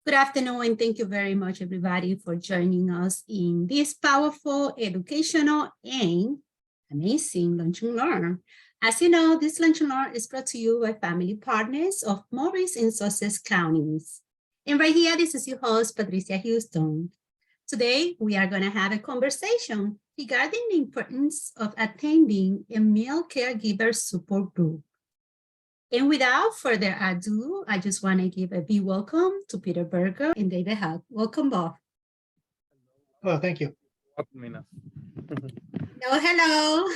Good afternoon, and thank you very much, everybody, for joining us in this powerful, educational, and amazing Lunch and Learn. As you know, this Lunch and Learn is brought to you by family partners of Morris and Sussex counties. And right here, this is your host, Patricia Houston. Today, we are going to have a conversation regarding the importance of attending a male caregiver support group. And without further ado, I just want to give a big welcome to Peter Burgos and David Hock. Welcome both. Oh, thank you. Welcome, Mina. Hello,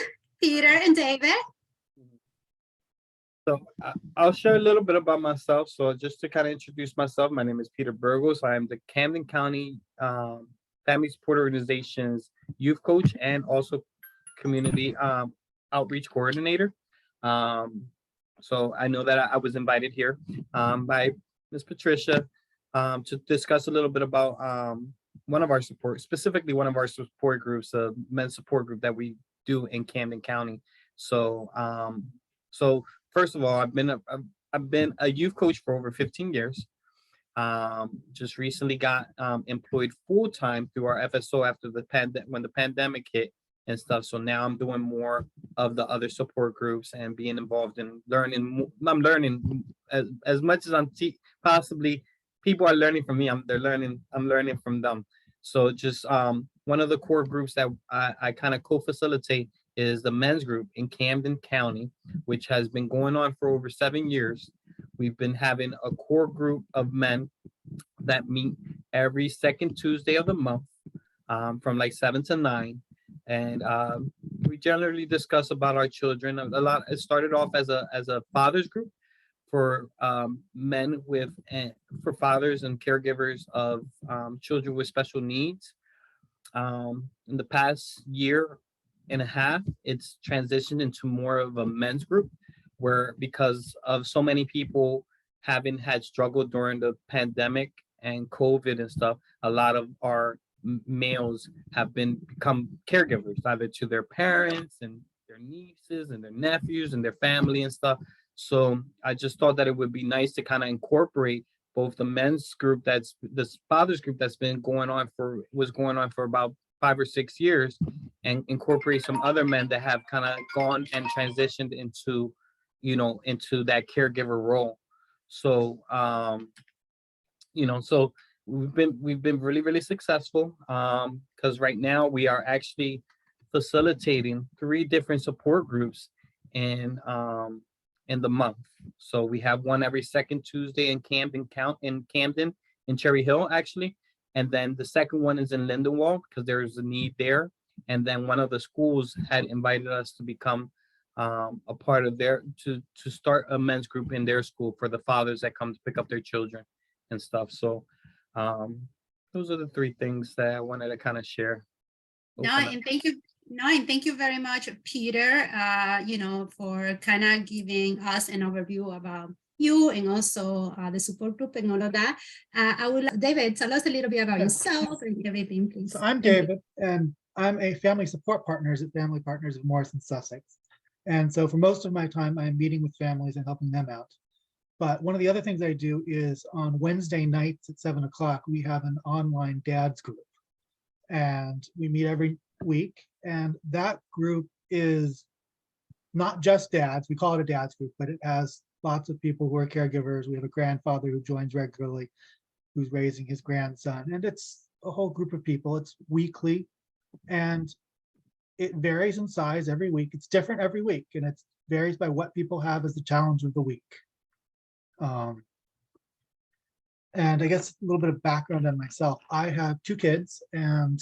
Peter and David. So I'll share a little bit about myself. So just to kind of introduce myself, my name is Peter Burgos. I am the Camden County Family Support Organization's youth coach and also community outreach coordinator. So I know that I was invited here by Ms. Patricia to discuss a little bit about one of our support groups, a men's support group that we do in Camden County. So first of all, I've been a youth coach for over 15 years. Just recently got employed full time through our FSO after when the pandemic hit and stuff. So now I'm doing more of the other support groups and being involved in learning. I'm learning as much as I'm possibly people are learning from me. I'm learning from them. So just one of the core groups that I kind of co-facilitate is the men's group in Camden County, which has been going on for over 7 years. We've been having a core group of men that meet every second Tuesday of the month from like 7 to 9. And we generally discuss about our children a lot. It started off as a father's group for men for fathers and caregivers of children with special needs. In the past year and a half, it's transitioned into more of a men's group where, because of so many people having had struggled during the pandemic and COVID and stuff, a lot of our males have become caregivers either to their parents and their nieces and their nephews and their family and stuff. So I just thought that it would be nice to kind of incorporate both the men's group, that's this father's group that's was going on for about 5 or 6 years, and incorporate some other men that have kind of gone and transitioned into that caregiver role. So so we've been really, really successful because right now we are actually facilitating 3 different support groups in the month. So we have one every second Tuesday in Camden, in Cherry Hill, actually. And then the second one is in Lindenwold because there is a need there. And then one of the schools had invited us to become a part of to start a men's group in their school for the fathers that come to pick up their children and stuff. So those are the 3 things that I wanted to kind of share. And thank you very much, Peter, for kind of giving us an overview about you and also the support group and all of that. I would like David, tell us a little bit about yourself and everything, please. So I'm David, and I'm a family support partners at Family Partners of Morris and Sussex. And so for most of my time, I'm meeting with families and helping them out. But one of the other things I do is on Wednesday nights at 7 o'clock, we have an online dads group. And we meet every week. And that group is not just dads. We call it a dads group, but it has lots of people who are caregivers. We have a grandfather who joins regularly, who's raising his grandson. And it's a whole group of people. It's weekly. And it varies in size every week. It's different every week. And it varies by what people have as the challenge of the week. And I guess a little bit of background on myself. I have 2 kids, and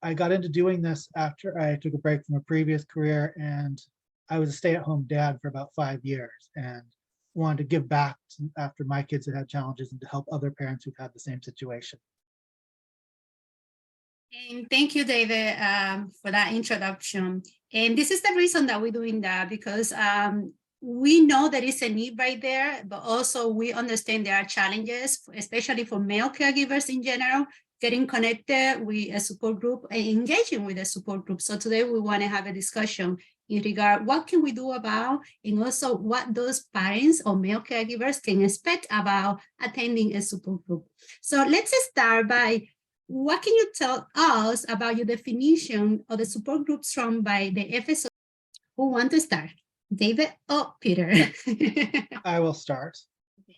I got into doing this after I took a break from a previous career, and I was a stay-at-home dad for about 5 years and wanted to give back after my kids had challenges and to help other parents who've had the same situation. And thank you, David, for that introduction. And this is the reason that we're doing that, because we know there is a need right there, but also we understand there are challenges, especially for male caregivers in general, getting connected with a support group and engaging with a support group. So today we want to have a discussion in regard what can we do about, and also what those parents or male caregivers can expect about attending a support group. So let's start by, what can you tell us about your definition of the support groups run by the FSO? Who want to start? David or Peter? I will start.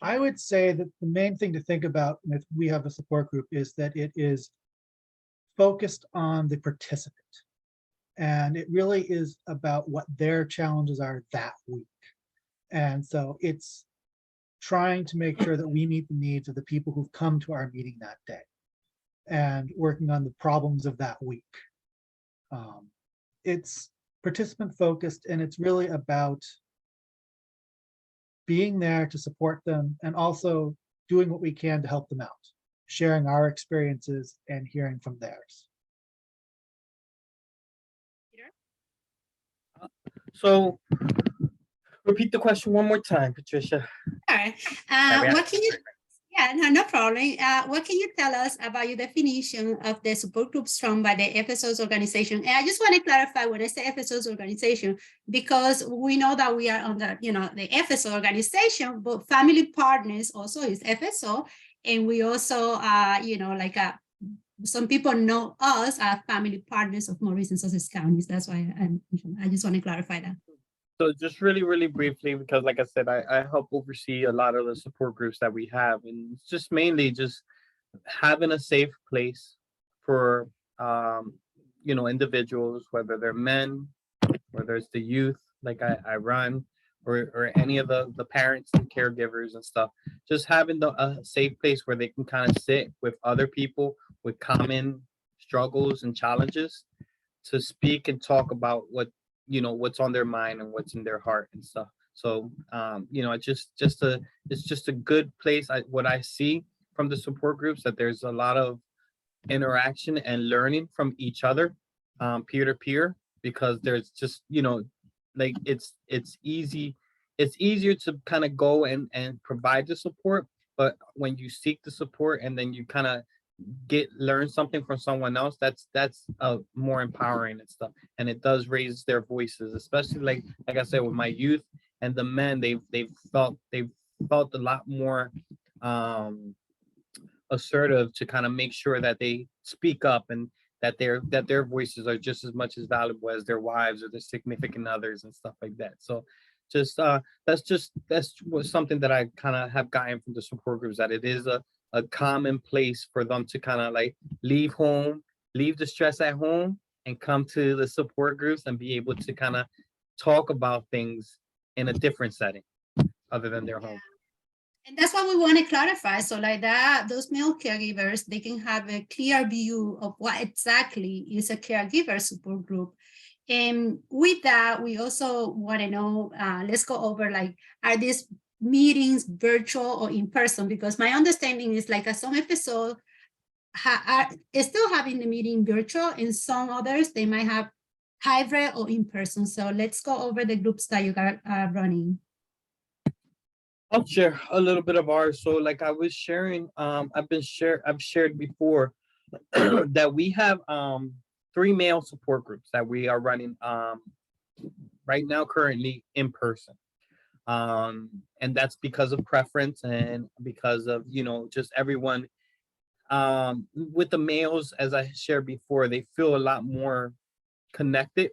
I would say that the main thing to think about if we have a support group is that it is focused on the participant. And it really is about what their challenges are that week. And so it's trying to make sure that we meet the needs of the people who've come to our meeting that day and working on the problems of that week. It's participant focused, and it's really about being there to support them and also doing what we can to help them out, sharing our experiences and hearing from theirs. So repeat the question one more time, Patricia. Sure. What can you, no problem. What can you tell us about your definition of the support groups run by the FSO's organization? And I just want to clarify when I say FSO's organization, because we know that we are under, the FSO organization, but Family Partners also is FSO. And we also, some people know us as Family Partners of Maurice and Sussex counties. That's why I just want to clarify that. So just really, really briefly, because like I said, I help oversee a lot of the support groups that we have, and it's just mainly just having a safe place for, individuals, whether they're men, whether it's the youth, like I run, or any of the parents and caregivers and stuff, just having a safe place where they can kind of sit with other people with common struggles and challenges to speak and talk about what's on their mind and what's in their heart and stuff. So it's just a good place. What I see from the support groups, that there's a lot of interaction and learning from each other, peer to peer, because there's just it's easier to kind of go and provide the support, but when you seek the support and then you kind of learn something from someone else, that's more empowering and stuff, and it does raise their voices, especially like I said, with my youth and the men, they've felt a lot more assertive to kind of make sure that they speak up and that their voices are just as much as valuable as their wives or their significant others and stuff like that. So that's something that I kind of have gotten from the support groups, that it is a common place for them to kind of like leave the stress at home and come to the support groups and be able to kind of talk about things in a different setting other than their home. And that's what we want to clarify. So like that, those male caregivers, they can have a clear view of what exactly is a caregiver support group. And with that, we also want to know, let's go over are these meetings virtual or in person? Because my understanding is some episodes are still having the meeting virtual, and some others, they might have hybrid or in person. So let's go over the groups that you are running. I'll share a little bit of ours. So like I was sharing, I've shared before that we have 3 male support groups that we are running right now currently in person. And that's because of preference and because of, just everyone, with the males, as I shared before, they feel a lot more connected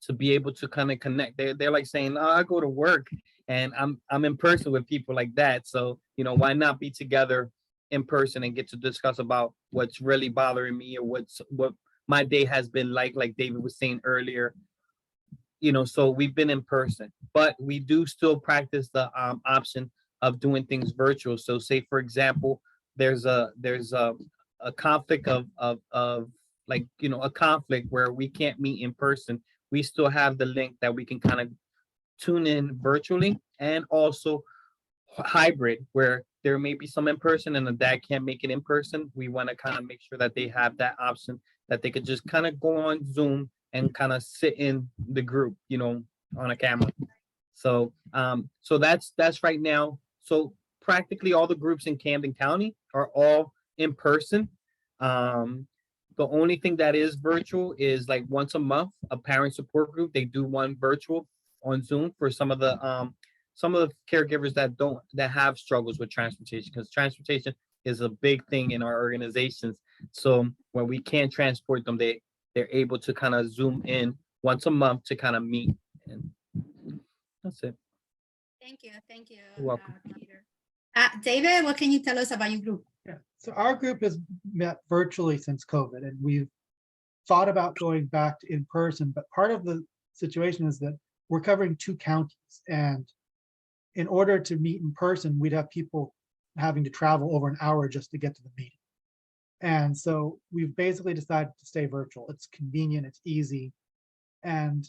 to be able to kind of connect. They're like saying, oh, I go to work and I'm in person with people like that. So, why not be together in person and get to discuss about what's really bothering me or what my day has been like David was saying earlier. So we've been in person, but we do still practice the option of doing things virtual. So say, for example, there's a conflict of a conflict where we can't meet in person. We still have the link that we can kind of tune in virtually, and also hybrid, where there may be some in person and the dad can't make it in person. We want to kind of make sure that they have that option, that they could just kind of go on Zoom and kind of sit in the group, on a camera. So that's right now. So practically all the groups in Camden County are all in person. The only thing that is virtual is like once a month, a parent support group. They do one virtual on Zoom for some of the caregivers that have struggles with transportation, because transportation is a big thing in our organizations. So when we can't transport them, they're able to kind of Zoom in once a month to kind of meet. And that's it. Thank you. Thank you. You're welcome. Peter. David, what can you tell us about your group? Yeah, so our group has met virtually since COVID, and we've thought about going back to in person, but part of the situation is that we're covering 2 counties, and in order to meet in person, we'd have people having to travel over an hour just to get to the meeting. And so we've basically decided to stay virtual. It's convenient, it's easy, and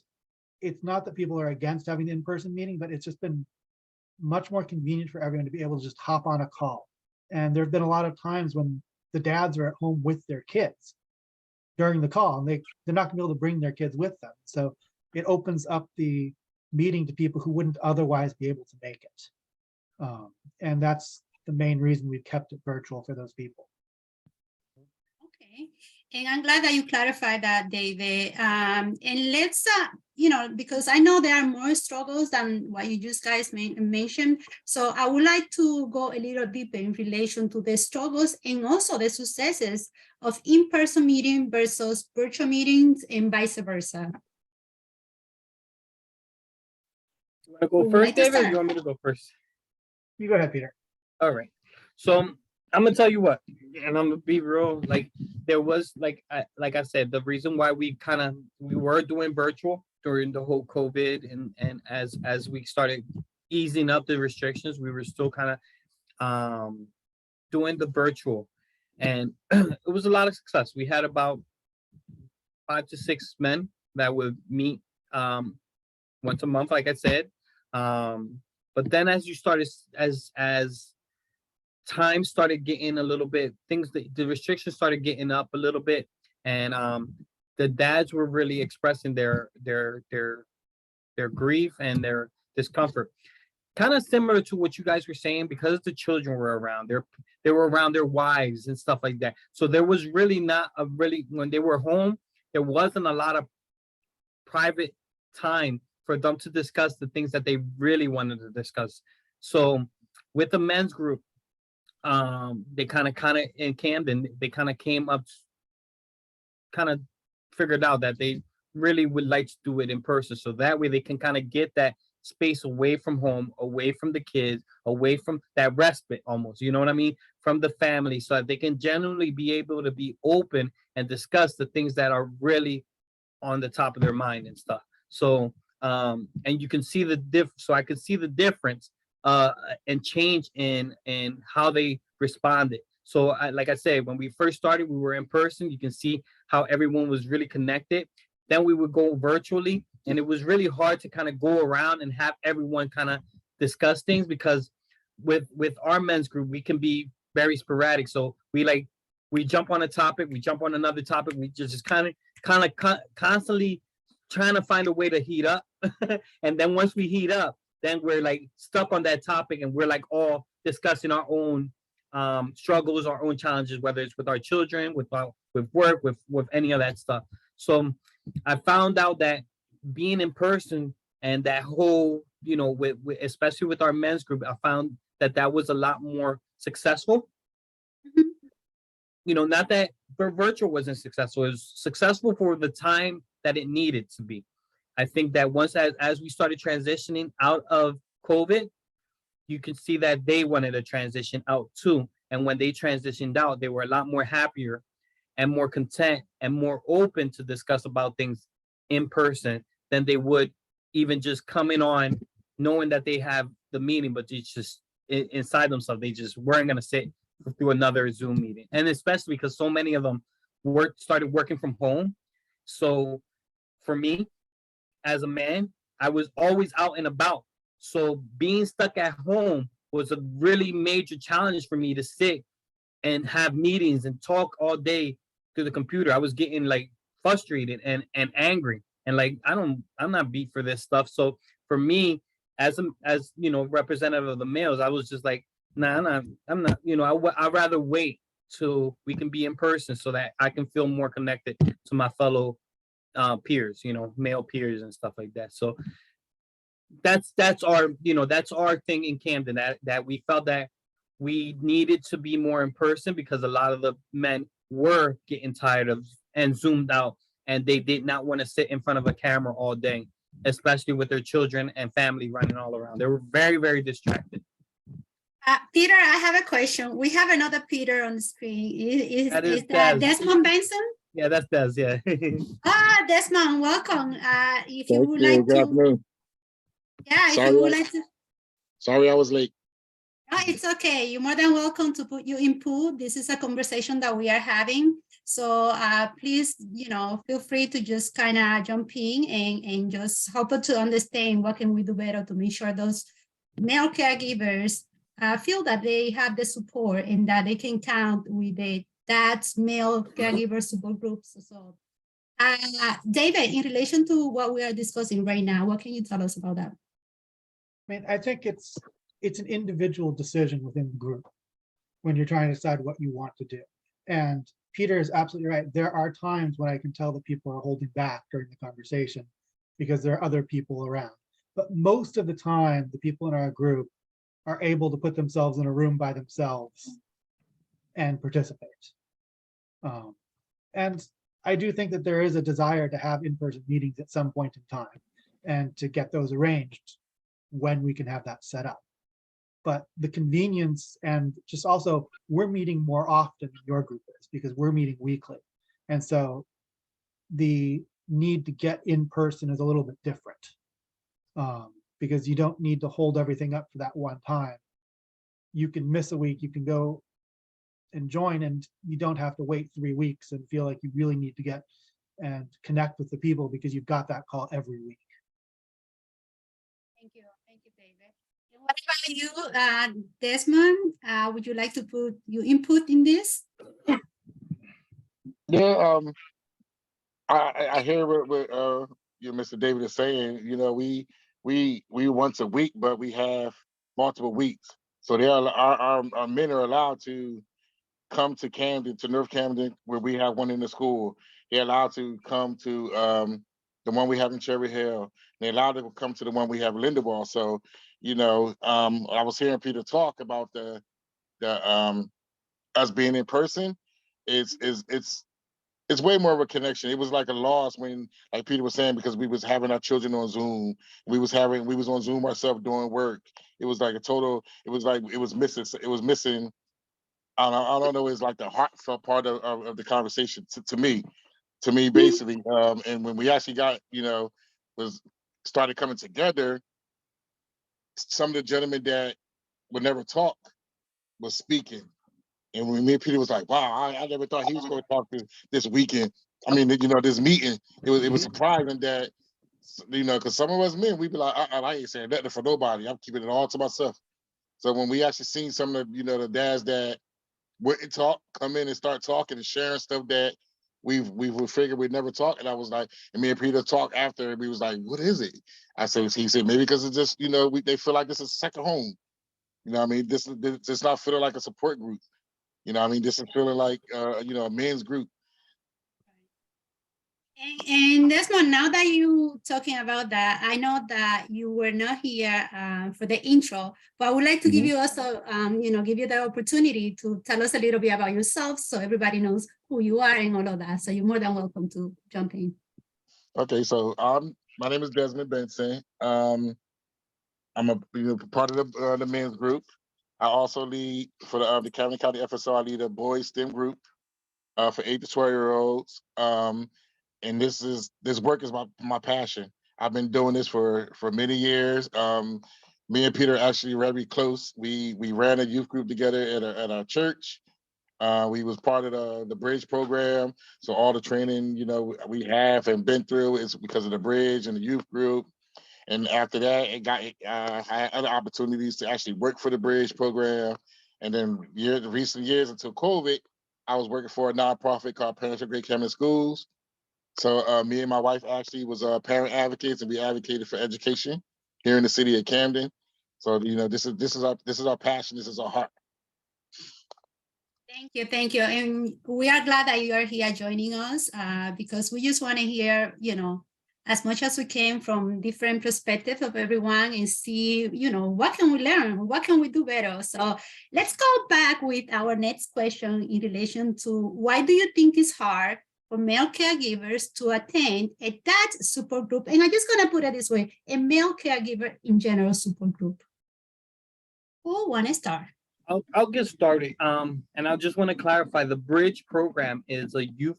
it's not that people are against having the in-person meeting, but it's just been much more convenient for everyone to be able to just hop on a call. And there have been a lot of times when the dads are at home with their kids during the call, and they're not gonna be able to bring their kids with them. So it opens up the meeting to people who wouldn't otherwise be able to make it. And that's the main reason we've kept it virtual for those people. Okay, and I'm glad that you clarified that, David. And let's, because I know there are more struggles than what you just guys mentioned. So I would like to go a little deeper in relation to the struggles and also the successes of in-person meeting versus virtual meetings and vice versa. You want to go first, David, or you want me to go first? You go ahead, Peter. All right. So I'm gonna tell you what, and I'm gonna be real. Like there was like I said, the reason why we were doing virtual during the whole COVID, and as we started easing up the restrictions, we were still kind of doing the virtual, and it was a lot of success. We had about 5 to 6 men that would meet once a month, like I said. But then as time started getting a little bit, the restrictions started getting up a little bit, and the dads were really expressing their grief and their discomfort, kind of similar to what you guys were saying, because the children were around. They were around their wives and stuff like that. So there was really not when they were home, there wasn't a lot of private time for them to discuss the things that they really wanted to discuss. So with the men's group, they kind of in Camden, they kind of came up, kind of figured out that they really would like to do it in person, so that way they can kind of get that space away from home, away from the kids, away from that respite almost, you know what I mean, from the family, so that they can genuinely be able to be open and discuss the things that are really on the top of their mind and stuff. So and you can see so I could see the difference and change in how they responded. So like I said, when we first started, we were in person. You can see how everyone was really connected. Then we would go virtually, and it was really hard to kind of go around and have everyone kind of discuss things, because with our men's group, we can be very sporadic. So we jump on a topic, we jump on another topic, we just kind of constantly trying to find a way to heat up. And then once we heat up, then we're like stuck on that topic, and we're like all discussing our own struggles, our own challenges, whether it's with our children, with work, with any of that stuff. So I found out that being in person and that whole, with especially with our men's group, I found that was a lot more successful. Mm-hmm. Not that virtual wasn't successful. It was successful for the time that it needed to be. I think that once as we started transitioning out of COVID, you can see that they wanted to transition out too. And when they transitioned out, they were a lot more happier and more content and more open to discuss about things in person than they would even just coming on knowing that they have the meeting, but they just inside themselves, they just weren't going to sit through another Zoom meeting. And especially because so many of them started working from home. So for me, as a man, I was always out and about. So being stuck at home was a really major challenge for me, to sit and have meetings and talk all day to the computer. I was getting like frustrated and angry, and like I'm not beat for this stuff. So for me, as representative of the males, I was just like, nah, I'm not. I'd rather wait we can be in person so that I can feel more connected to my fellow peers, male peers and stuff like that. So that's our thing in Camden, that we felt that we needed to be more in person because a lot of the men were getting tired of and zoomed out, and they did not want to sit in front of a camera all day, especially with their children and family running all around. They were very, very distracted. Peter, I have a question. We have another Peter on the screen. Is That is that Des. Desmond Benson? Yeah, that's Des. Yeah. Desmond, welcome. If you Thank would you. like Good to, afternoon. yeah, if Sorry, you would like to. Sorry I was late. It's okay. You're more than welcome to put your input. This is a conversation that we are having. So please, feel free to just kind of jump in and just help us to understand what can we do better to make sure those male caregivers feel that they have the support and that they can count with that's male caregiver support groups. So David, in relation to what we are discussing right now, what can you tell us about that? I mean, I think it's an individual decision within the group when you're trying to decide what you want to do. And Peter is absolutely right. There are times when I can tell that people are holding back during the conversation because there are other people around. But most of the time, the people in our group are able to put themselves in a room by themselves and participate. And I do think that there is a desire to have in-person meetings at some point in time and to get those arranged when we can have that set up. But the convenience and just also we're meeting more often than your group is because we're meeting weekly. And so the need to get in person is a little bit different because you don't need to hold everything up for that one time. You can miss a week, you can go and join, and you don't have to wait 3 weeks and feel like you really need to get and connect with the people because you've got that call every week. Thank you, David. And what about you, Desmond? Would you like to put your input in this? Yeah, I hear what Mr. David is saying. We once a week, but we have multiple weeks. So our men are allowed to come to Camden, to North Camden, where we have one in the school. They're allowed to come to the one we have in Cherry Hill. They're allowed to come to the one we have in Lindenwood. So, I was hearing Peter talk about the us being in person. It's way more of a connection. It was like a loss when, like Peter was saying, because we was having our children on Zoom. We was on Zoom ourselves doing work. It was like it was missing. I don't know, it's like the heartfelt part of the conversation to me basically. And when we actually got, started coming together, some of the gentlemen that would never talk was speaking. And when me and Peter was like, wow, I never thought he was going to talk this weekend. I mean, this meeting, it was surprising that, because some of us men, we'd be like, I ain't saying nothing for nobody. I'm keeping it all to myself. So when we actually seen some of the, the dads that wouldn't talk, come in and start talking and sharing stuff that we would figure we'd never talk. And I was like, and me and Peter talked after, and we was like, what is it? He said, maybe because it's just, they feel like this is second home. I mean, this is not feeling like a support group. This is feeling like, a men's group. And Desmond, now that you talking about that, I know that you were not here for the intro, but I would like to give you also, give you the opportunity to tell us a little bit about yourself so everybody knows who you are and all of that. So you're more than welcome to jump in. Okay, so my name is Desmond Benson. I'm a part of the men's group. I also lead for the Camden County FSO. I lead a boys STEM group for 8 to 12-year-olds. And this work is my passion. I've been doing this for many years. Me and Peter are actually very close. We ran a youth group together at our church. We was part of the Bridge program. So all the training, we have and been through is because of the Bridge and the youth group. And after that, I had other opportunities to actually work for the Bridge program. And then recent years until COVID, I was working for a nonprofit called Parents of Great Camden Schools. So me and my wife actually was parent advocates, and we advocated for education here in the city of Camden. So this is our passion. This is our heart. Thank you. And we are glad that you are here joining us because we just want to hear, as much as we can from different perspectives of everyone and see, what can we learn? What can we do better? So let's go back with our next question in relation to why do you think it's hard for male caregivers to attend a dad support group? And I'm just going to put it this way, a male caregiver in general support group. Who want to start? I'll get started. And I just want to clarify, the Bridge program is a youth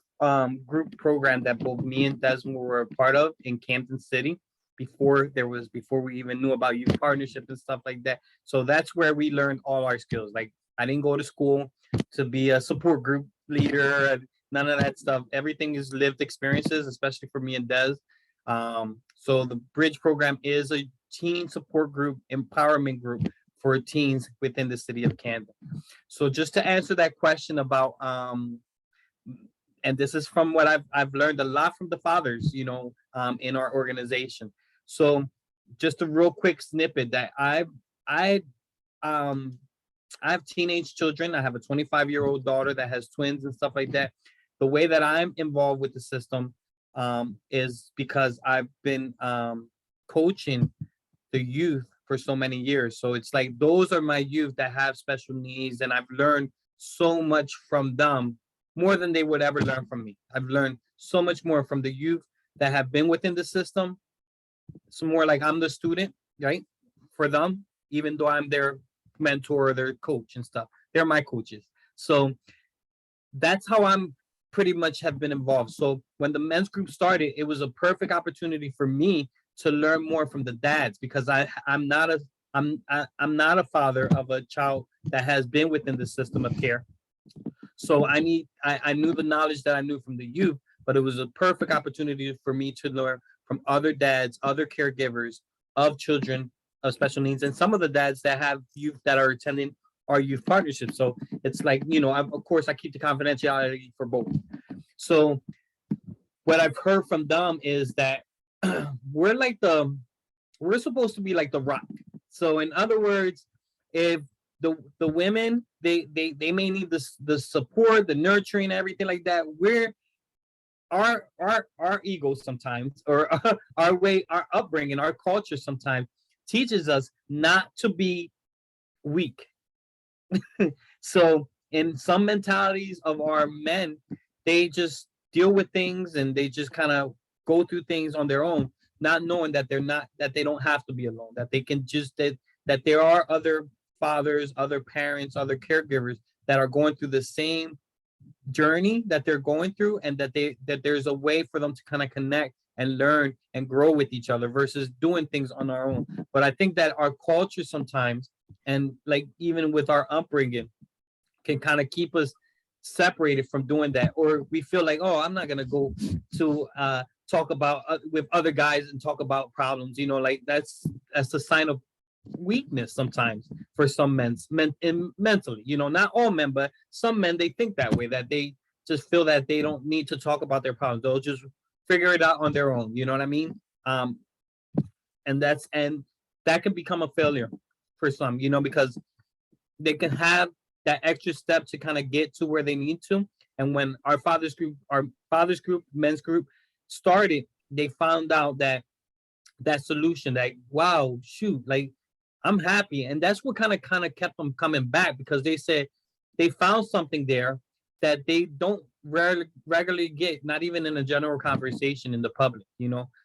group program that both me and Desmond were a part of in Camden City before we even knew about youth partnership and stuff like that. So that's where we learned all our skills. Like, I didn't go to school to be a support group leader, none of that stuff. Everything is lived experiences, especially for me and Des. So the Bridge program is a teen support group, empowerment group for teens within the city of Camden. So just to answer that question about, and this is from what I've learned a lot from the fathers, in our organization. So just a real quick snippet that I have teenage children. I have a 25-year-old daughter that has twins and stuff like that. The way that I'm involved with the system is because I've been coaching the youth for so many years. So it's like, those are my youth that have special needs, and I've learned so much from them, more than they would ever learn from me. I've learned so much more from the youth that have been within the system. It's more like I'm the student, right? For them, even though I'm their mentor, their coach and stuff. They're my coaches. So that's how I'm pretty much have been involved. So when the men's group started, it was a perfect opportunity for me to learn more from the dads, because I'm not a father of a child that has been within the system of care. So I knew the knowledge that I knew from the youth, but it was a perfect opportunity for me to learn from other dads, other caregivers of children of special needs, and some of the dads that have youth that are attending our youth partnership. So it's like, of course I keep the confidentiality for both. So what I've heard from them is that we're supposed to be like the rock. So in other words, if the women, they may need the support, the nurturing, everything like that, we're our egos sometimes, or our upbringing, our culture sometimes teaches us not to be weak. So in some mentalities of our men, they just deal with things and they just kind of go through things on their own, not knowing that they don't have to be alone, that they can just, that there are other fathers, other parents, other caregivers that are going through the same journey that they're going through, and that there's a way for them to kind of connect and learn and grow with each other versus doing things on our own. But I think that our culture sometimes, and like even with our upbringing, can kind of keep us separated from doing that, or we feel like, oh, I'm not gonna go to talk about with other guys and talk about problems, like that's a sign of weakness sometimes for some men mentally, not all men, but some men, they think that way, that they just feel that they don't need to talk about their problems, they'll just figure it out on their own, you know what I mean? And that can become a failure for some, because they can have that extra step to kind of get to where they need to. And when our fathers group, men's group started, they found out that solution, like, wow, shoot, like I'm happy. And that's what kind of kept them coming back, because they said they found something there that they don't regularly get, not even in a general conversation in the public,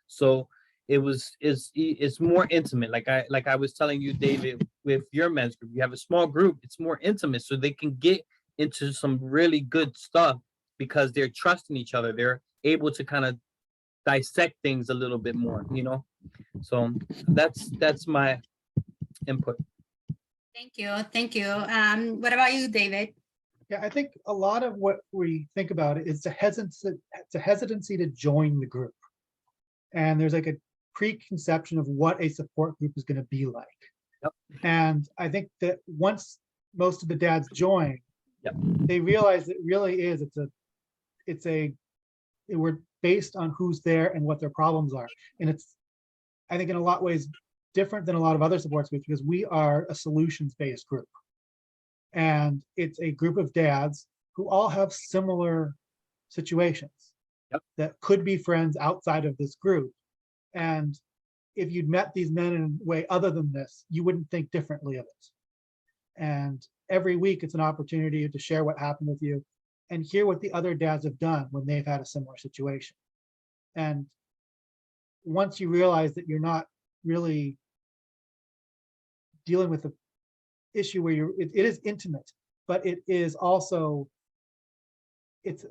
So it's more intimate. Like I was telling you, David, with your men's group, you have a small group, it's more intimate, so they can get into some really good stuff because they're trusting each other. They're able to kind of dissect things a little bit more, So that's my input. Thank you. What about you, David? Yeah, I think a lot of what we think about it is a hesitancy to join the group. And there's like a preconception of what a support group is going to be like. Yep. And I think that once most of the dads join, yep, they realize it really is, we're based on who's there and what their problems are. And it's, I think in a lot of ways, different than a lot of other support groups, because we are a solutions-based group. And it's a group of dads who all have similar situations that could be friends outside of this group. And if you'd met these men in a way other than this, you wouldn't think differently of it. And every week it's an opportunity to share what happened with you and hear what the other dads have done when they've had a similar situation. And once you realize that you're not really dealing with the issue where it is intimate, but it is also, it's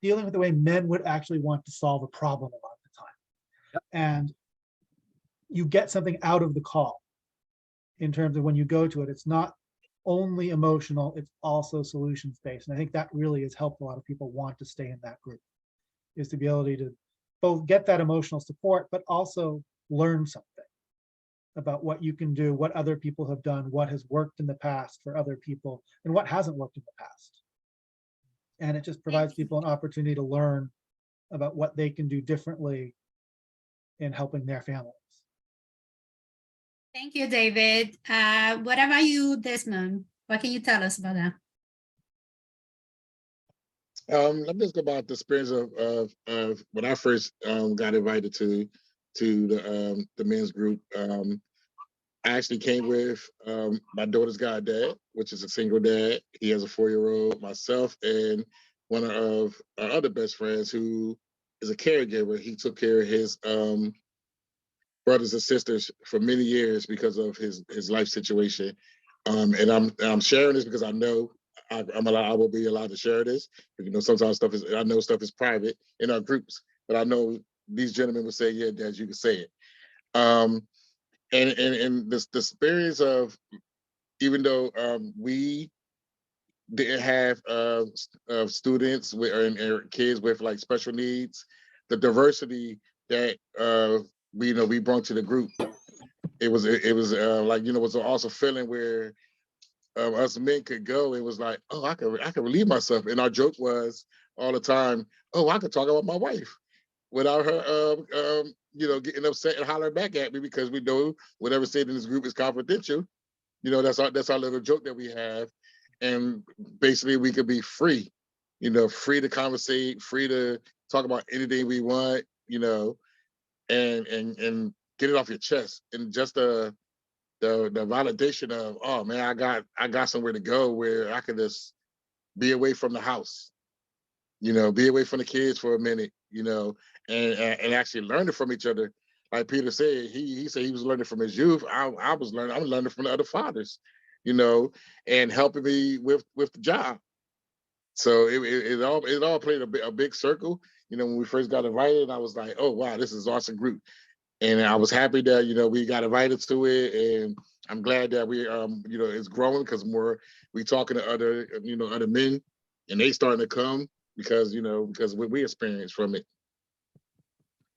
dealing with the way men would actually want to solve a problem a lot of the time. And you get something out of the call in terms of when you go to it. It's not only emotional, it's also solutions based. And I think that really has helped a lot of people want to stay in that group, is the ability to both get that emotional support, but also learn something about what you can do, what other people have done, what has worked in the past for other people, and what hasn't worked in the past. And it just provides people an opportunity to learn about what they can do differently in helping their families. Thank you, David. What about you, Desmond? What can you tell us about that? Let me just go about the experience of when I first got invited to the men's group. I actually came with my daughter's goddad, which is a single dad. He has a 4-year-old, myself, and one of our other best friends who is a caregiver. He took care of his brothers and sisters for many years because of his life situation. And I'm sharing this because I know I will be allowed to share this. You know, sometimes I know stuff is private in our groups, but I know these gentlemen will say, "Yeah, Dad, you can say it." And the experience of, even though we didn't have students or kids with like special needs, the diversity that we brought to the group, it was like, you know, it was also a feeling where us men could go. It was like, oh, I could relieve myself. And our joke was all the time, oh, I could talk about my wife without her you know, getting upset and hollering back at me, because we know whatever said in this group is confidential. You know, that's our little joke that we have. And basically we could be free, you know, free to conversate, free to talk about anything we want, you know, and get it off your chest. And just the validation of, oh man, I got somewhere to go where I could just be away from the house, you know, be away from the kids for a minute, you know, and actually learning from each other. Like Peter said, he said he was learning from his youth. I'm learning from the other fathers, you know, and helping me with the job. So it all played a big circle. You know, when we first got invited, I was like, oh wow, this is an awesome group. And I was happy that, you know, we got invited to it, and I'm glad that we you know, it's growing, because we talking to other, you know, other men, and they starting to come because, you know, because we experience from it.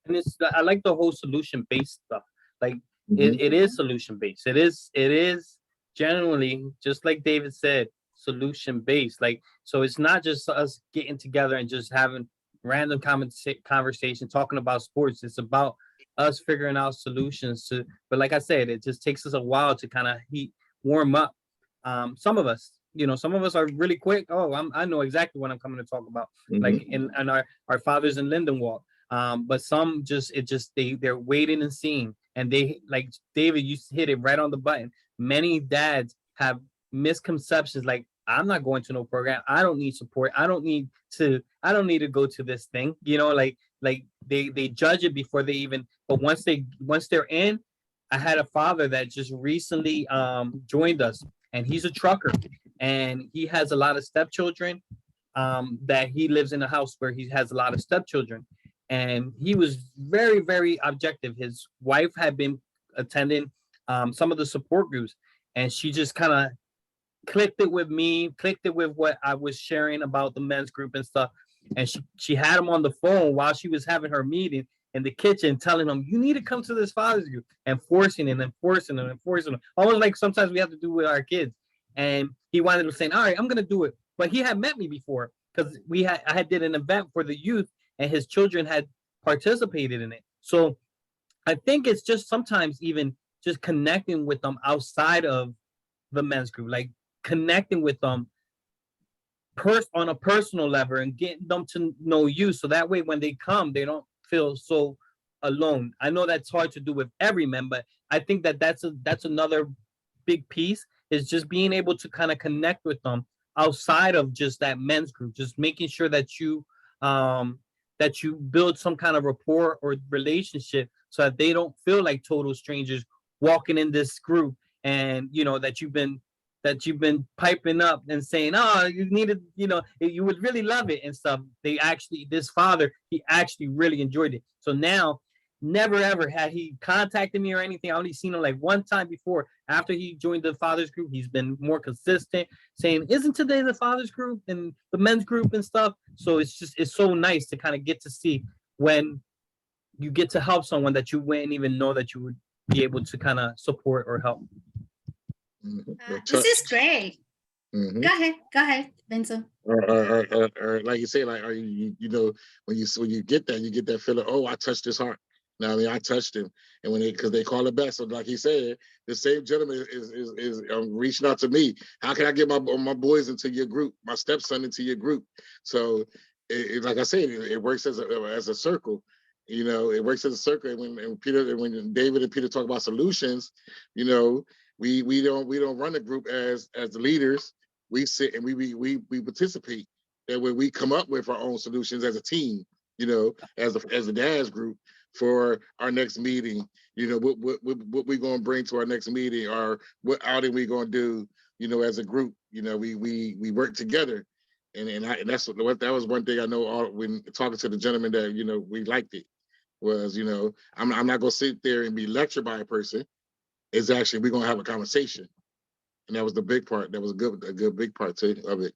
And I like the whole solution based stuff. Like it is solution based. It is generally, just like David said, solution based. Like, so it's not just us getting together and just having random conversation talking about sports. It's about us figuring out solutions to, but like I said, it just takes us a while to kind of warm up. Some of us, you know, some of us are really quick. Oh, I know exactly what I'm coming to talk about. Like in our fathers in Lindenwald. But some they're waiting and seeing, and they, like David, you hit it right on the button. Many dads have misconceptions, like, I'm not going to no program. I don't need support. I don't need to go to this thing. You know, like they judge it before they even, but once they're in. I had a father that just recently joined us, and he's a trucker, and he has a lot of stepchildren, that he lives in a house where he has a lot of stepchildren. And he was very, very objective. His wife had been attending some of the support groups, and she just kind of clicked it with me, clicked it with what I was sharing about the men's group and stuff. And she had him on the phone while she was having her meeting in the kitchen, telling him, you need to come to this father's group, and forcing him, almost like sometimes we have to do with our kids. And he wanted to say, all right, I'm going to do it. But he had met me before, because I had did an event for the youth, and his children had participated in it. So I think it's just sometimes even just connecting with them outside of the men's group, like connecting with them on a personal level and getting them to know you. So that way, when they come, they don't feel so alone. I know that's hard to do with every member. I think that that's another big piece, is just being able to kind of connect with them outside of just that men's group, just making sure that you build some kind of rapport or relationship so that they don't feel like total strangers walking in this group, and that you've been piping up and saying, oh, you needed, you would really love it and stuff. This father, he actually really enjoyed it. So now, never ever had he contacted me or anything. I only seen him like one time before. After he joined the father's group, he's been more consistent, saying, isn't today the father's group and the men's group and stuff? So it's so nice to kind of get to see when you get to help someone that you wouldn't even know that you would be able to kind of support or help. This is great. Go ahead, Benson. Or like you say, like, are you when you get that feeling, oh, I touched his heart. Now, I mean, I touched him, and because they call it best. So, like he said, the same gentleman is reaching out to me. How can I get my boys into your group, my stepson into your group? So, like I said, it works as a circle. It works as a circle. And when David and Peter talk about solutions, we don't run the group as the leaders. We sit and we participate. That way, we come up with our own solutions as a team. As a dad's group. For our next meeting, what we gonna bring to our next meeting, or what outing we gonna do, as a group. We work together, and that was one thing I know when talking to the gentleman that we liked it was I'm not gonna sit there and be lectured by a person. It's actually we're gonna have a conversation, and that was the big part. That was a good big part too of it.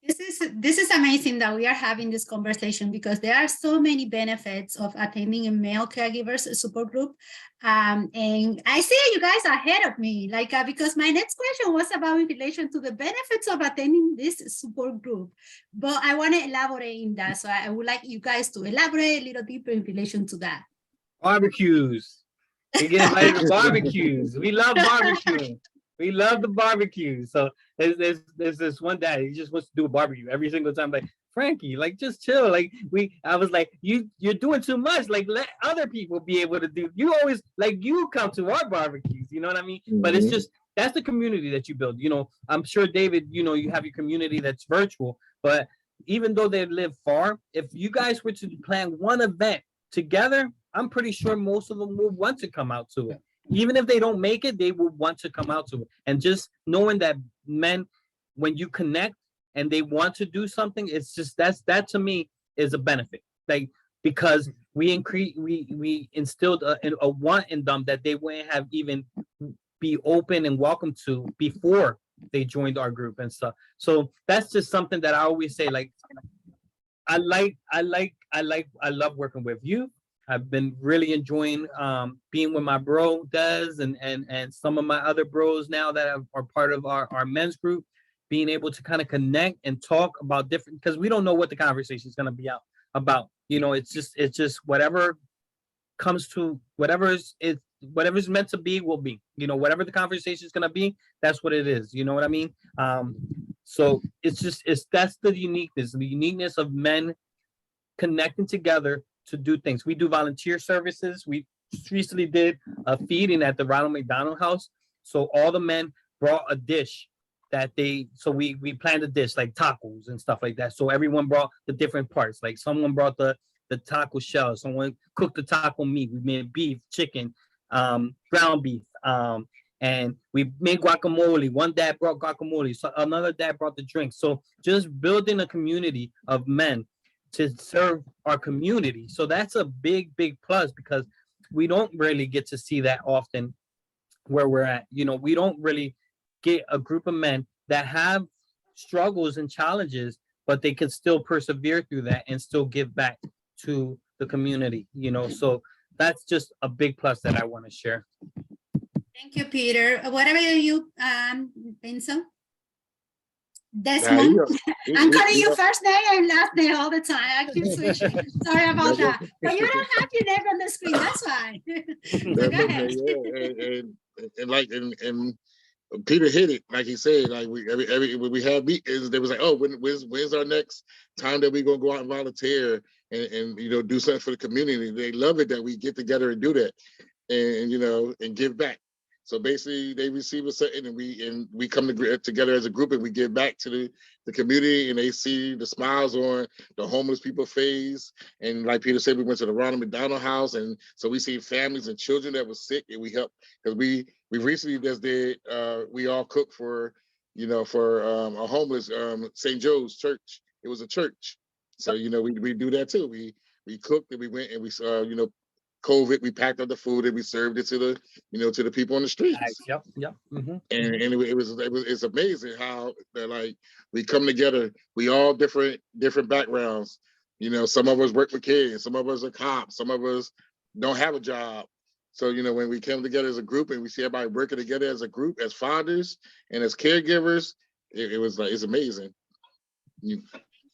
This is amazing that we are having this conversation, because there are so many benefits of attending a male caregivers support group. And I see you guys are ahead of me, because my next question was about in relation to the benefits of attending this support group, but I want to elaborate in that. So I would like you guys to elaborate a little deeper in relation to that. Barbecues. We get invited to barbecues. We love barbecuing. We love the barbecue. So there's this one dad, he just wants to do a barbecue every single time. Like, Frankie, like, just chill. Like, I was like, you're doing too much. Like, let other people be able to do. You always, like, you come to our barbecues. You know what I mean? Mm-hmm. But it's just, that's the community that you build. I'm sure, David, you have your community that's virtual. But even though they live far, if you guys were to plan one event together, I'm pretty sure most of them will want to come out to it. Even if they don't make it, they will want to come out to it. And just knowing that men, when you connect and they want to do something, it's just that to me is a benefit. Like, because we instilled a want in them that they wouldn't have even be open and welcome to before they joined our group and stuff. So that's just something that I always say. Like, I love working with you. I've been really enjoying being with my bro Des and some of my other bros now that are part of our men's group, being able to kind of connect and talk about different, because we don't know what the conversation is going to be about. It's just whatever comes to whatever's meant to be will be. Whatever the conversation is going to be, that's what it is. You know what I mean? So that's the uniqueness of men connecting together to do things. We do volunteer services. We recently did a feeding at the Ronald McDonald House. So all the men brought a dish so we planned a dish like tacos and stuff like that. So everyone brought the different parts. Like someone brought the taco shell. Someone cooked the taco meat. We made beef, chicken, ground beef. And we made guacamole. One dad brought guacamole. So another dad brought the drink. So just building a community of men to serve our community. So that's a big plus, because we don't really get to see that often where we're at. We don't really get a group of men that have struggles and challenges, but they can still persevere through that and still give back to the community, so that's just a big plus that I want to share. Thank you, Peter. What about you, Benson? Desmond, I'm calling you first name and last name all the time. I keep switching. Sorry about that. But you don't have your name on the screen. That's fine. So go ahead. Peter hit it, like he said, like when we have meetings, they was like, oh, when's our next time that we gonna go out and volunteer and you know, do something for the community. They love it that we get together and do that and you know, and give back. So basically they receive a certain and we come together as a group and we give back to the community, and they see the smiles on the homeless people face. And like Peter said, we went to the Ronald McDonald House, and so we see families and children that was sick, and we helped because we recently just did we all cooked for, you know, for a homeless St. Joe's church. It was a church. So, you know, we do that too. We cooked and we went and we you know, COVID, we packed up the food and we served it to the, you know, to the people on the streets. Yep. Mm-hmm. And it's amazing how they're like, we come together, we all different backgrounds. You know, some of us work with kids, some of us are cops, some of us don't have a job. So, you know, when we come together as a group and we see everybody working together as a group, as fathers and as caregivers, it was like, it's amazing. Thank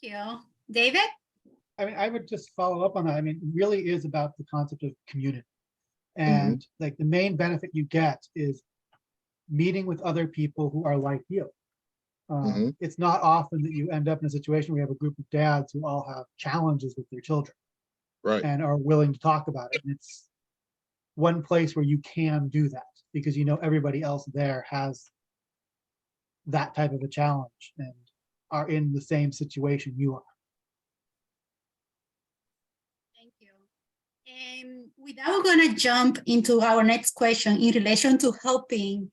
you. David? I mean, I would just follow up on that. I mean, it really is about the concept of community. And like the main benefit you get is meeting with other people who are like you. It's not often that you end up in a situation where you have a group of dads who all have challenges with their children, right, and are willing to talk about it. And it's one place where you can do that because you know everybody else there has that type of a challenge and are in the same situation you are. Thank you. And with that, we're going to jump into our next question in relation to helping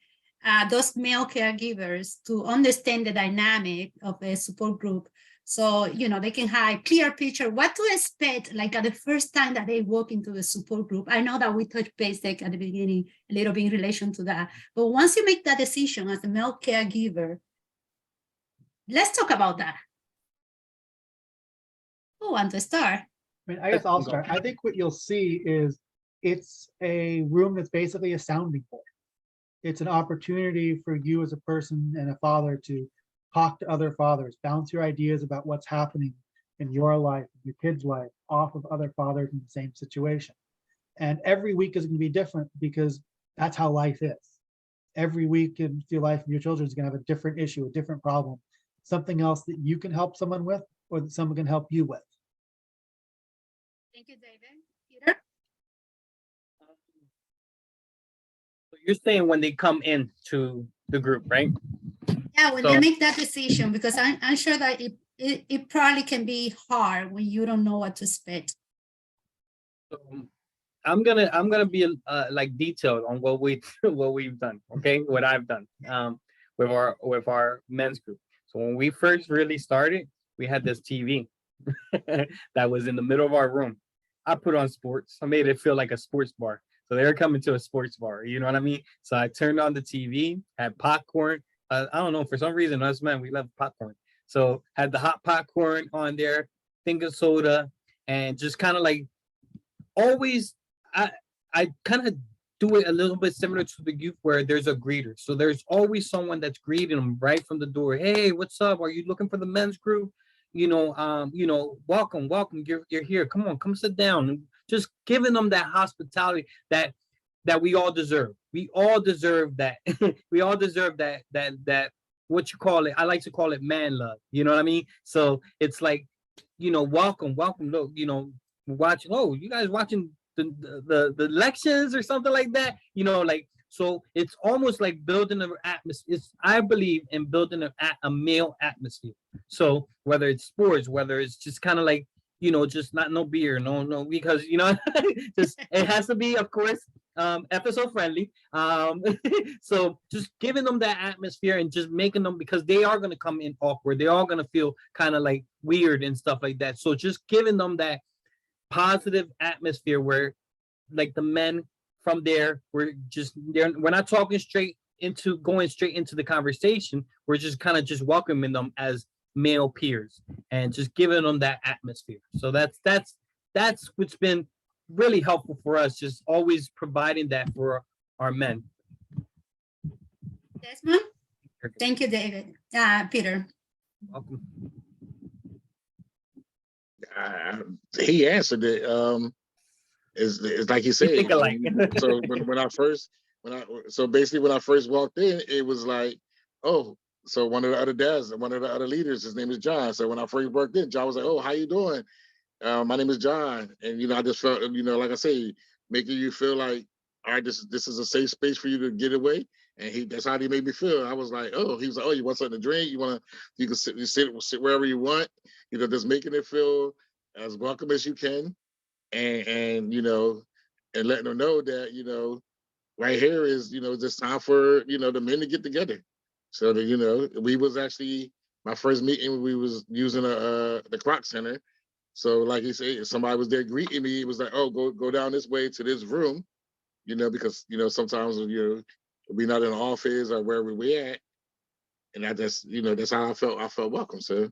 those male caregivers to understand the dynamic of a support group. So, you know, they can have a clear picture what to expect, like at the first time that they walk into the support group. I know that we touched basic at the beginning, a little bit in relation to that. But once you make that decision as a male caregiver, let's talk about that. Who wants to start? I mean, I guess I'll start. I think what you'll see is it's a room that's basically a sounding board. It's an opportunity for you as a person and a father to talk to other fathers, bounce your ideas about what's happening in your life, your kid's life, off of other fathers in the same situation. And every week is going to be different because that's how life is. Every week in your life, your children is going to have a different issue, a different problem, something else that you can help someone with or that someone can help you with. Thank you, David. Peter? So you're saying when they come into the group, right? Yeah, when they make that decision, because I'm sure that it probably can be hard when you don't know what to expect. So I'm gonna be like detailed on what we've done, okay? What I've done with our men's group. So when we first really started, we had this TV that was in the middle of our room. I put on sports. I made it feel like a sports bar. So they were coming to a sports bar, you know what I mean? So I turned on the TV, had popcorn. I don't know, for some reason, us men, we love popcorn. So had the hot popcorn on there, finger soda, and just kind of like always, I kind of do it a little bit similar to the youth where there's a greeter. So there's always someone that's greeting them right from the door. Hey, what's up? Are you looking for the men's group? You know, welcome. You're here. Come on, come sit down. And just giving them that hospitality that we all deserve. We all deserve that. We all deserve that what you call it. I like to call it man love. You know what I mean? So it's like, you know, welcome. Look, you know, watching. Oh, you guys watching the elections or something like that. You know, like, so it's almost like building an atmosphere. I believe in building a male atmosphere. So whether it's sports, whether it's just kind of like, you know, just no beer, no, because, you know, just it has to be, of course, FSO friendly. So just giving them that atmosphere and just making them, because they are going to come in awkward. They are going to feel kind of like weird and stuff like that. So just giving them that positive atmosphere where like the men from there, we're not talking going straight into the conversation. We're just kind of just welcoming them as male peers and just giving them that atmosphere. So that's what's been really helpful for us, just always providing that for our men. Desmond? Thank you, David. Peter. Welcome. He answered it. It's like he said. Think alike. So when I first so basically when I first walked in, it was like, oh, so one of the other dads, one of the other leaders, his name is John. So when I first walked in, John was like, oh, how you doing? My name is John. And, I just felt, like I say, making you feel like, all right, this is a safe space for you to get away. And that's how he made me feel. I was like, oh, he was like, oh, you want something to drink? You can sit wherever you want, just making it feel as welcome as you can. And and letting them know that, right here is, this time for, the men to get together. So that, we was actually, my first meeting, we was using the Clock Center. So like he said, if somebody was there greeting me, it was like, oh, go down this way to this room, because, sometimes, we not in the office or wherever we at. And I just, that's how I felt welcome. So.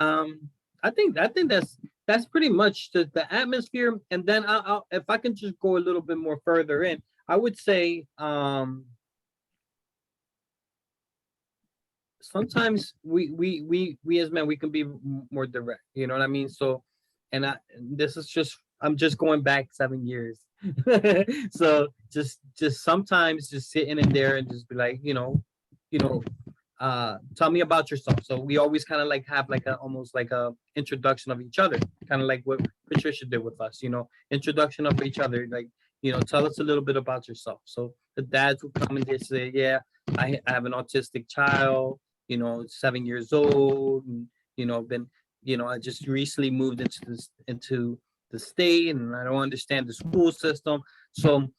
I think that's pretty much the atmosphere. And then I'll if I can just go a little bit more further in, I would say sometimes we as men, we can be more direct, you know what I mean? So, and I'm just going back 7 years. So just sometimes just sitting in there and just be like, tell me about yourself. So we always kind of like have like almost like a introduction of each other, kind of like what Patricia did with us, introduction of each other, like, tell us a little bit about yourself. So the dads would come and just say, yeah, I have an autistic child, 7 years old, and, I just recently moved into the state and I don't understand the school system. So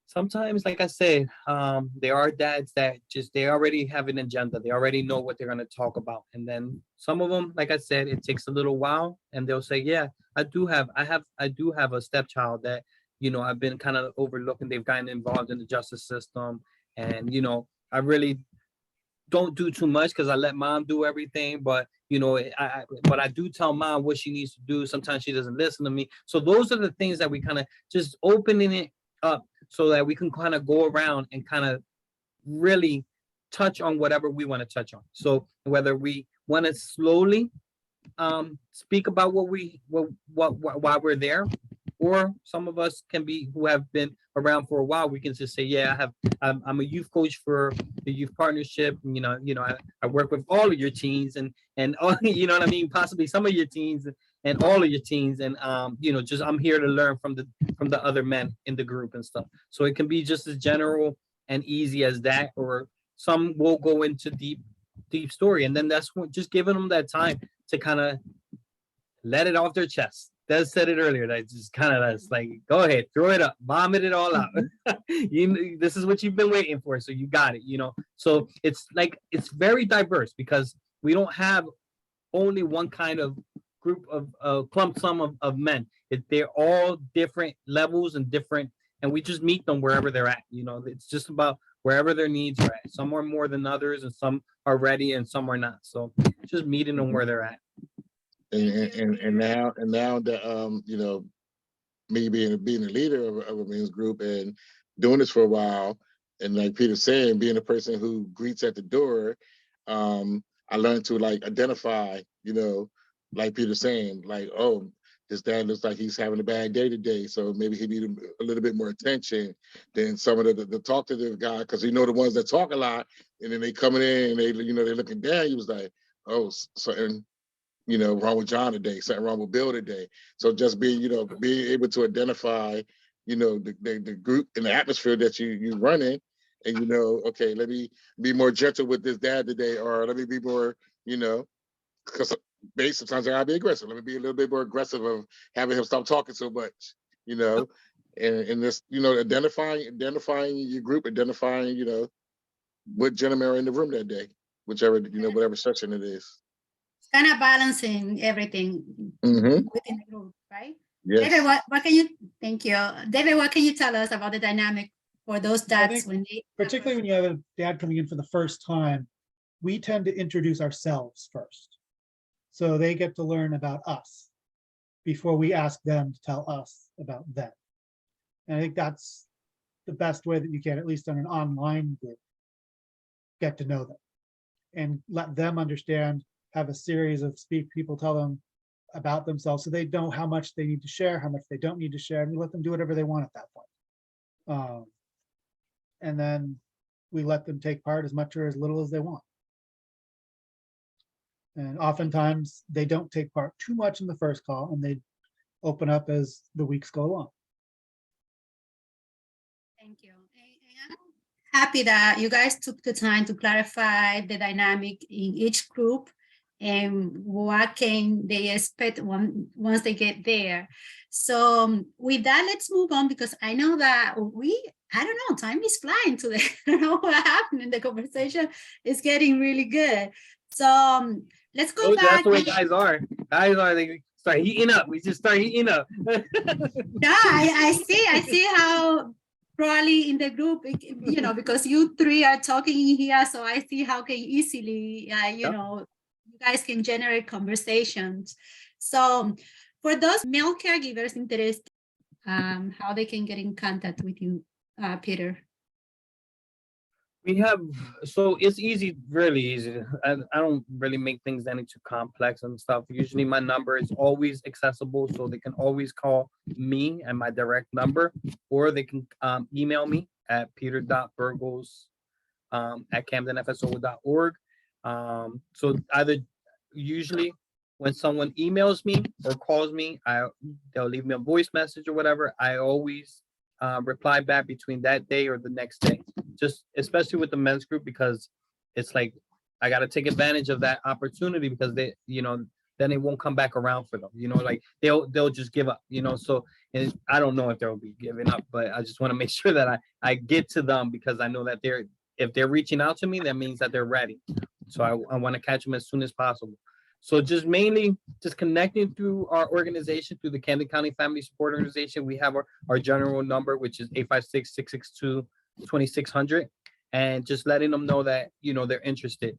sometimes, like I said, there are dads that they already have an agenda. They already know what they're going to talk about. And then some of them, like I said, it takes a little while and they'll say, yeah, I do have a stepchild that, I've been kind of overlooking. They've gotten involved in the justice system. And, I really don't do too much because I let mom do everything. But, but I do tell mom what she needs to do. Sometimes she doesn't listen to me. So those are the things that we kind of just opening it up so that we can kind of go around and kind of really touch on whatever we want to touch on. So whether we want to slowly speak about why we're there, or some of us can be who have been around for a while, we can just say, yeah, I'm a youth coach for the youth partnership. I work with all of your teens and all, you know what I mean, possibly some of your teens and all of your teens, and just I'm here to learn from the other men in the group and stuff. So it can be just as general and easy as that, or some will go into deep story, and then that's what, just giving them that time to kind of let it off their chest. Des said it earlier, that just kind of like, go ahead, throw it up, vomit it all out. This is what you've been waiting for, so you got it. So it's like, it's very diverse because we don't have only one kind of group of clump sum of men. They're all different levels and different, and we just meet them wherever they're at. It's just about wherever their needs are at. Some are more than others, and some are ready, and some are not. So just meeting them where they're at. And now that me being a leader of a men's group and doing this for a while, and like Peter's saying, being a person who greets at the door, I learned to like identify, like Peter's saying, like, oh, this dad looks like he's having a bad day today, so maybe he needs a little bit more attention than some of the talkative guy, because the ones that talk a lot, and then they coming in and they they're looking down. He was like, oh, something wrong with John today, something wrong with Bill today. So just being able to identify the group and the atmosphere that you running, and okay, let me be more gentle with this dad today, or let me be more because sometimes I gotta be aggressive. Let me be a little bit more aggressive of having him stop talking so much, and this, identifying your group, identifying, what gentlemen are in the room that day, whichever, whatever section it is. It's kind of balancing everything within the group, right? Yes. David, what can you, thank you. David, what can you tell us about the dynamic for those dads when they, particularly when you have a dad coming in for the first time, we tend to introduce ourselves first. So they get to learn about us before we ask them to tell us about them. And I think that's the best way that you can, at least on an online group, get to know them and let them understand, have a series of people tell them about themselves so they know how much they need to share, how much they don't need to share, and we let them do whatever they want at that point. And then we let them take part as much or as little as they want. And oftentimes they don't take part too much in the first call, and they open up as the weeks go along. Thank you. And I'm happy that you guys took the time to clarify the dynamic in each group and what can they expect once they get there. So with that, let's move on, because I know that I don't know, time is flying today. I don't know what happened in the conversation. It's getting really good. So let's go back. That's the way guys are. They start heating up. We just start heating up. Yeah, I see how probably in the group, because you three are talking here, so I see how can easily, you guys can generate conversations. So for those male caregivers interested, how they can get in contact with you, Peter? We have, so it's easy, really easy. I don't really make things any too complex and stuff. Usually my number is always accessible, so they can always call me at my direct number, or they can email me at peter.burgos at camdenfso.org. So either usually when someone emails me or calls me, they'll leave me a voice message or whatever. I always reply back between that day or the next day, just especially with the men's group, because it's like I got to take advantage of that opportunity, because they, then it won't come back around for them, like they'll just give up, so and I don't know if they'll be giving up, but I just want to make sure that I get to them, because I know that if they're reaching out to me, that means that they're ready. So I want to catch them as soon as possible. So just mainly just connecting through our organization, through the Camden County Family Support Organization. We have our general number, which is 856-662-2600, and just letting them know that, they're interested.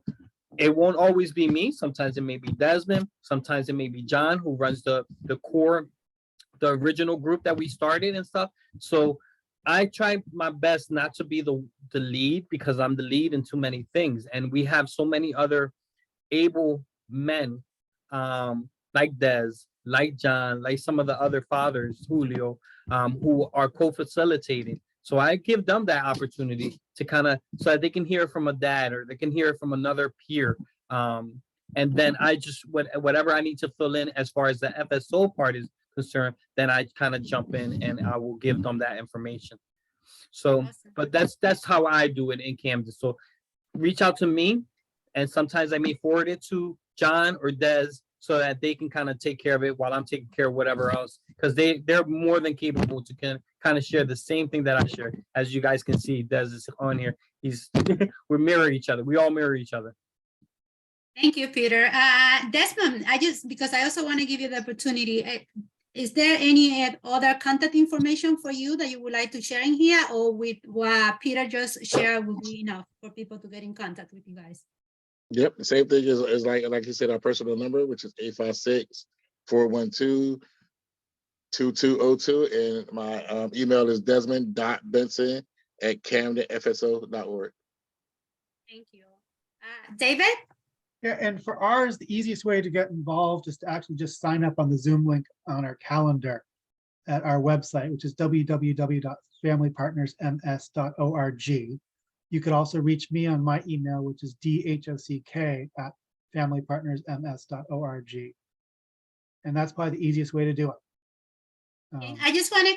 It won't always be me. Sometimes it may be Desmond. Sometimes it may be John, who runs the core, the original group that we started and stuff. So I try my best not to be the lead, because I'm the lead in too many things. And we have so many other able men, like Des, like John, like some of the other fathers, Julio, who are co-facilitating. So I give them that opportunity to kind of, so that they can hear from a dad, or they can hear from another peer. And then I just, whatever I need to fill in as far as the FSO part is concerned, then I kind of jump in and I will give them that information. So, Awesome. but that's how I do it in Camden. So reach out to me, and sometimes I may forward it to John or Des, so that they can kind of take care of it while I'm taking care of whatever else, because they're more than capable to kind of share the same thing that I share. As you guys can see, Des is on here. He's we mirror each other. We all mirror each other. Thank you, Peter. Desmond, because I also want to give you the opportunity. Is there any other contact information for you that you would like to share in here, or with what Peter just shared would be enough for people to get in contact with you guys? Yep, the same thing is like you said, our personal number, which is 856-412-2202, and my email is desmond.benson@camdenfso.org. Thank you. David? Yeah, and for ours, the easiest way to get involved is to actually just sign up on the Zoom link on our calendar at our website, which is www.familypartnersms.org. You could also reach me on my email, which is dhok@familypartnersms.org. And that's probably the easiest way to do it. I just want to,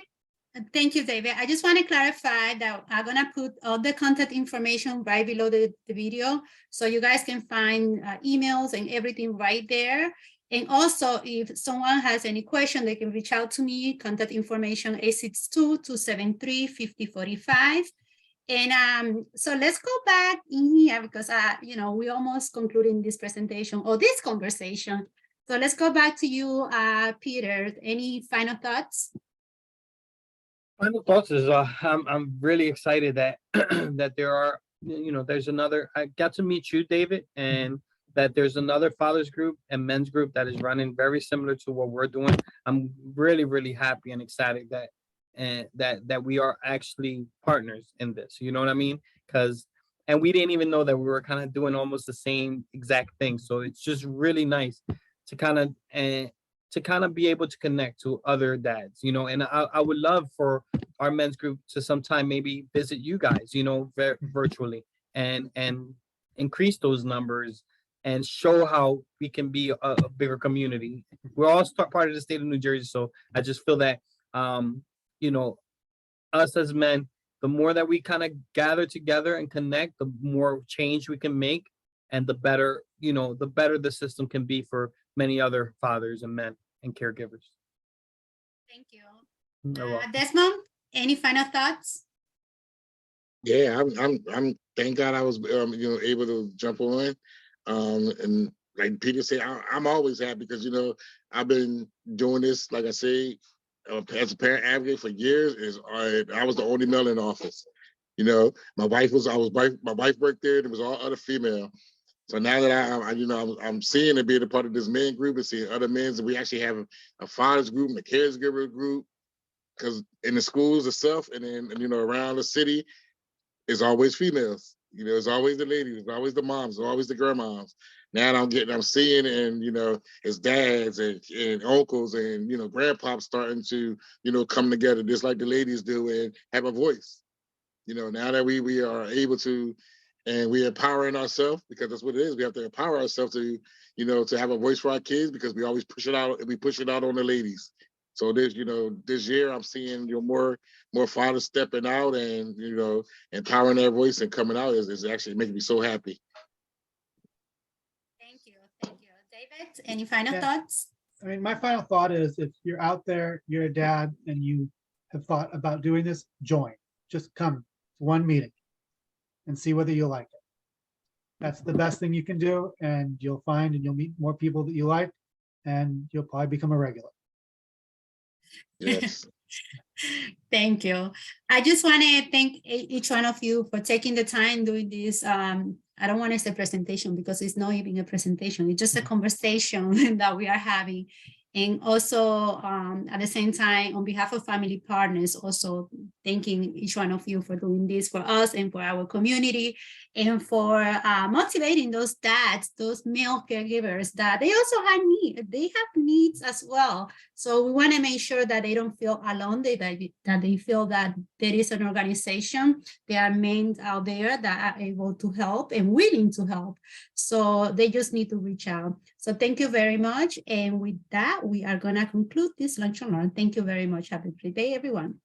thank you, David. I just want to clarify that I'm going to put all the contact information right below the video, so you guys can find emails and everything right there. And also, if someone has any question, they can reach out to me. Contact information 862-273-5045. And so let's go back in here, because we almost concluding this presentation or this conversation. So let's go back to you, Peter. Any final thoughts? Final thoughts is I'm really excited that that there are, there's another. I got to meet you, David, and that there's another fathers group and men's group that is running very similar to what we're doing. I'm really, really happy and excited that that we are actually partners in this. You know what I mean? And we didn't even know that we were kind of doing almost the same exact thing. So it's just really nice to kind of to kind of be able to connect to other dads, you know, and I would love for our men's group to sometime maybe visit you guys, you know, virtually and increase those numbers and show how we can be a bigger community. We're all part of the state of New Jersey. So I just feel that, you know, us as men, the more that we kind of gather together and connect, the more change we can make, and the better, you know, the better the system can be for many other fathers and men and caregivers. Thank you. You're welcome. Desmond, any final thoughts? Yeah, I'm thank God I was you know, able to jump on. And like Peter said, I'm always happy because, you know, I've been doing this, like I say, as a parent advocate for years. I was the only male in the office. You know, my wife worked there, and it was all other female. So now that I'm seeing and being a part of this men group and seeing other men, and we actually have a fathers group and a caregiver group, because in the schools itself and then, you know, around the city, it's always females. You know, it's always the ladies, it's always the moms, it's always the grandmoms. Now I'm seeing, and, you know, it's dads and uncles and, you know, grandpops starting to, you know, come together just like the ladies do and have a voice. You know, now that we are able to, and we're empowering ourselves, because that's what it is. We have to empower ourselves to, you know, to have a voice for our kids, because we always push it out, and we push it out on the ladies. So this, you know, this year I'm seeing, you know, more fathers stepping out and, you know, empowering their voice and coming out is actually making me so happy. Thank you. David, any final Yeah. thoughts? I mean, my final thought is, if you're out there, you're a dad, and you have thought about doing this, join. Just come to one meeting and see whether you like it. That's the best thing you can do, and you'll find and you'll meet more people that you like, and you'll probably become a regular. Yes. Thank you. I just want to thank each one of you for taking the time doing this. I don't want to say presentation, because it's not even a presentation. It's just a conversation that we are having. And also, at the same time, on behalf of family partners, also thanking each one of you for doing this for us and for our community, and for motivating those dads, those male caregivers, that they also have needs. They have needs as well. So we want to make sure that they don't feel alone, that they feel that there is an organization, there are men out there that are able to help and willing to help. So they just need to reach out. So thank you very much. And with that, we are going to conclude this lunch and learn. Thank you very much. Have a great day, everyone.